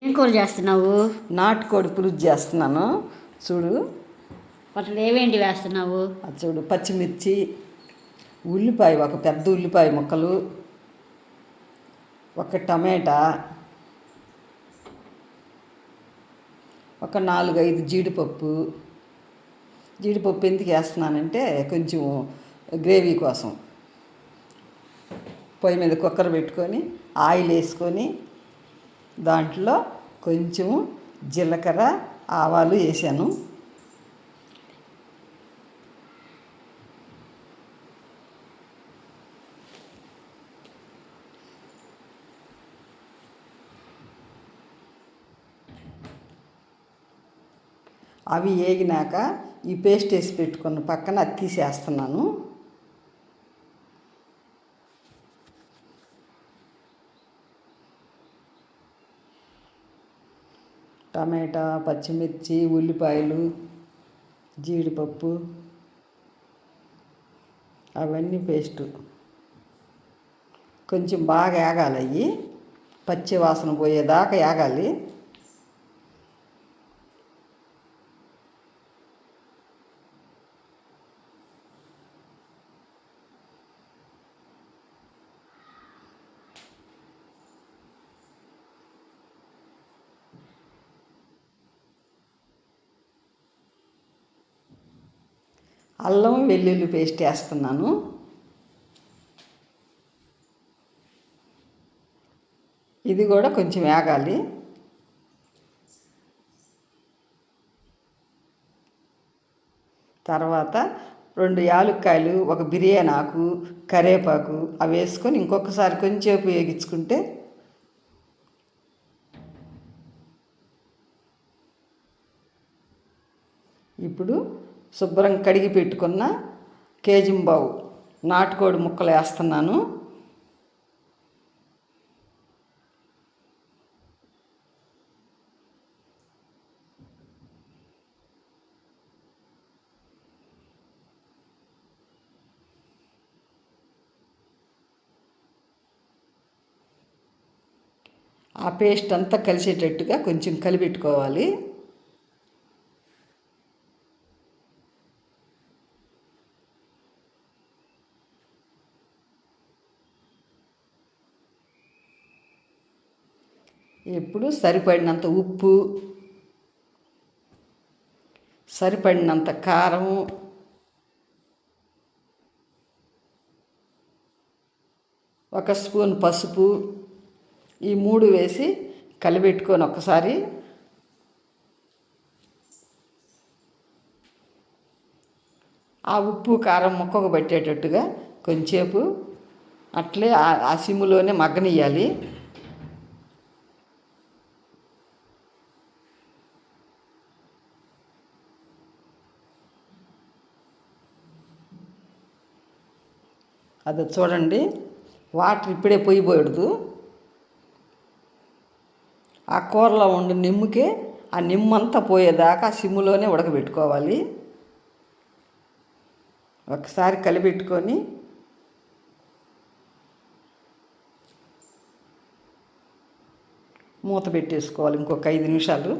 ఏం కూర చేస్తున్నావు? నాటుకోడి పులుసు చేస్తున్నాను. చూడు, వాటిలో ఏవేంటి వేస్తున్నావు? అది చూడు, పచ్చిమిర్చి, ఉల్లిపాయ, ఒక పెద్ద ఉల్లిపాయ ముక్కలు, ఒక టమాటా, ఒక 4-5 జీడిపప్పు. జీడిపప్పు ఎందుకు వేస్తున్నానంటే కొంచెం గ్రేవీ కోసం. పొయ్యి మీద కుక్కర్ పెట్టుకొని ఆయిల్ వేసుకొని దాంట్లో కొంచెం జీలకర్ర, ఆవాలు వేసాను. అవి వేగినాక ఈ పేస్ట్ వేసి పెట్టుకున్న పక్కన అది తీసేస్తున్నాను. టమాటా, పచ్చిమిర్చి, ఉల్లిపాయలు, జీడిపప్పు అవన్నీ పేస్టు కొంచెం బాగా వేగాలి. అవి పచ్చి వాసన పోయేదాకా వేగాలి. అల్లం వెల్లుల్లి పేస్ట్ వేస్తున్నాను. ఇది కూడా కొంచెం వేగాలి. తర్వాత 2 యాలక్కాయలు, ఒక బిర్యానీ ఆకు, కరివేపాకు అవి వేసుకొని ఇంకొకసారి కొంచెంసేపు వేగించుకుంటే ఇప్పుడు శుభ్రం కడిగి పెట్టుకున్న కేజింబావు నాటుకోడి ముక్కలు వేస్తున్నాను. ఆ పేస్ట్ అంతా కలిసేటట్టుగా కొంచెం కలిపెట్టుకోవాలి. ఇప్పుడు సరిపడినంత ఉప్పు, సరిపడినంత కారం, ఒక స్పూన్ పసుపు, ఈ 3 వేసి కలిపెట్టుకొని ఒకసారి ఆ ఉప్పు కారం ముక్కకు పట్టేటట్టుగా కొంచెంసేపు అట్లే ఆ సిమ్ములోనే మగ్గనియ్యాలి. అది చూడండి, వాటర్ ఇప్పుడే పోయకూడదు. ఆ కూరలో ఉండే నిమ్మకే ఆ నిమ్మంతా పోయేదాకా సిమ్ములోనే ఉడకబెట్టుకోవాలి. ఒకసారి కలిపెట్టుకొని మూత పెట్టేసుకోవాలి ఇంకొక 5 నిమిషాలు.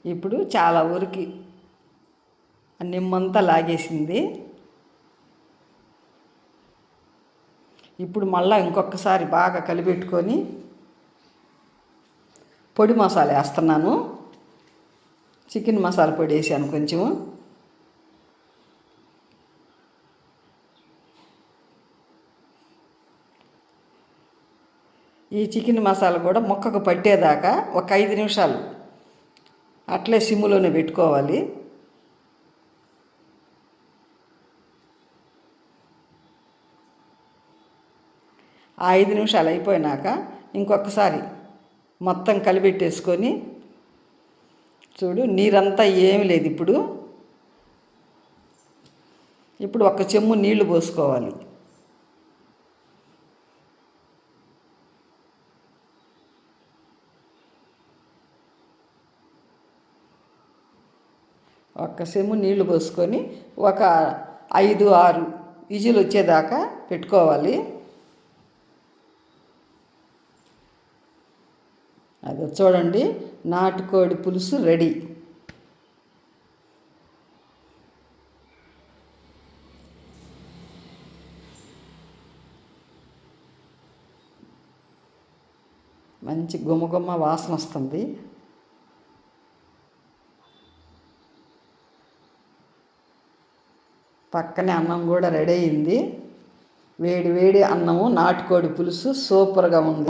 ఇప్పుడు చాలా వరకు నిమ్మంతా లాగేసింది. ఇప్పుడు మళ్ళీ ఇంకొకసారి బాగా కలిపెట్టుకొని పొడి మసాలా వేస్తున్నాను. చికెన్ మసాలా పొడి వేసాను కొంచెం. ఈ చికెన్ మసాలా కూడా ముక్కకు పట్టేదాకా ఒక 5 నిమిషాలు అట్లే సిమ్ములోనే పెట్టుకోవాలి. ఆ 5 నిమిషాలు అయిపోయినాక ఇంకొకసారి మొత్తం కలిపెట్టేసుకొని చూడు, నీరంతా ఏమి లేదు. ఇప్పుడు ఒక చెంబు నీళ్లు పోసుకోవాలి. ఒక్క చెంబు నీళ్లు పోసుకొని ఒక 5-6 విజిల్ వచ్చేదాకా పెట్టుకోవాలి. అది చూడండి, నాటుకోడి పులుసు రెడీ. మంచి గుమగుమ వాసన వస్తుంది. పక్కనే అన్నం కూడా రెడీ అయింది. వేడి వేడి అన్నము నాటుకోడి పులుసు సూపర్గా ఉంది.